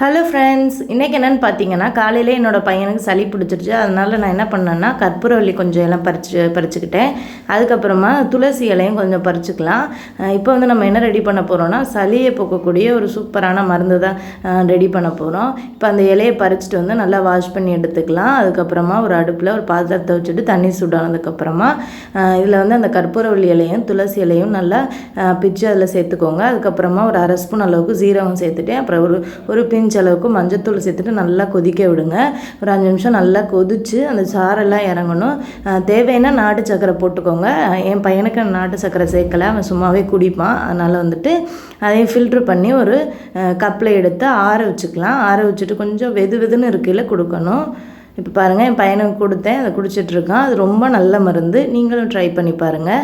Hello friends, இன்றைக்கி என்னென்னு பார்த்தீங்கன்னா, காலையிலே என்னோடய பையனுக்கு சளி பிடிச்சிருச்சு. அதனால் நான் என்ன பண்ணேன்னா, கற்பூரவள்ளி கொஞ்சம் எல்லாம் பறிச்சுக்கிட்டேன். அதுக்கப்புறமா துளசி இலையும் கொஞ்சம் பறிச்சுக்கலாம். இப்போ வந்து நம்ம என்ன ரெடி பண்ண போகிறோம்னா, சளியை போக்கக்கூடிய ஒரு சூப்பரான மருந்து தான் ரெடி பண்ண போகிறோம். இப்போ அந்த இலையை பறிச்சுட்டு வந்து நல்லா வாஷ் பண்ணி எடுத்துக்கலாம். அதுக்கப்புறமா ஒரு அடுப்பில் ஒரு பாத்திரத்தை வச்சுட்டு தண்ணி சூடானதுக்கப்புறமா இதில் வந்து அந்த கற்பூரவள்ளி இலையும் துளசி இலையும் நல்லா பிச்சு அதில் சேர்த்துக்கோங்க. அதுக்கப்புறமா ஒரு அரை ஸ்பூன் அளவுக்கு சீரகம் சேர்த்துட்டேன். அப்புறம் ஒரு பிஞ்ச் அளவுக்கு மஞ்சத்தூள் சேர்த்துட்டு நல்லா கொதிக்க விடுங்க. ஒரு 5 நிமிஷம் நல்லா கொதிச்சு அந்த சாரெல்லாம் இறங்கணும். தேவைன்னா நாட்டு சக்கரை போட்டுக்கோங்க. என் பையனுக்கு நாட்டு சக்கரை சேர்க்கலை, அவன் சும்மாவே குடிப்பான். அதனால் வந்துட்டு அதையும் ஃபில்ட்ரு பண்ணி ஒரு கப்பில் எடுத்து ஆற வச்சுக்கலாம். ஆற வச்சுட்டு கொஞ்சம் வெதுன்னு இருக்கையில் கொடுக்கணும். இப்போ பாருங்கள், என் பையனுக்கு கொடுத்தேன், அதை குடிச்சிட்ருக்கான். அது ரொம்ப நல்ல மருந்து. நீங்களும் ட்ரை பண்ணி பாருங்கள்.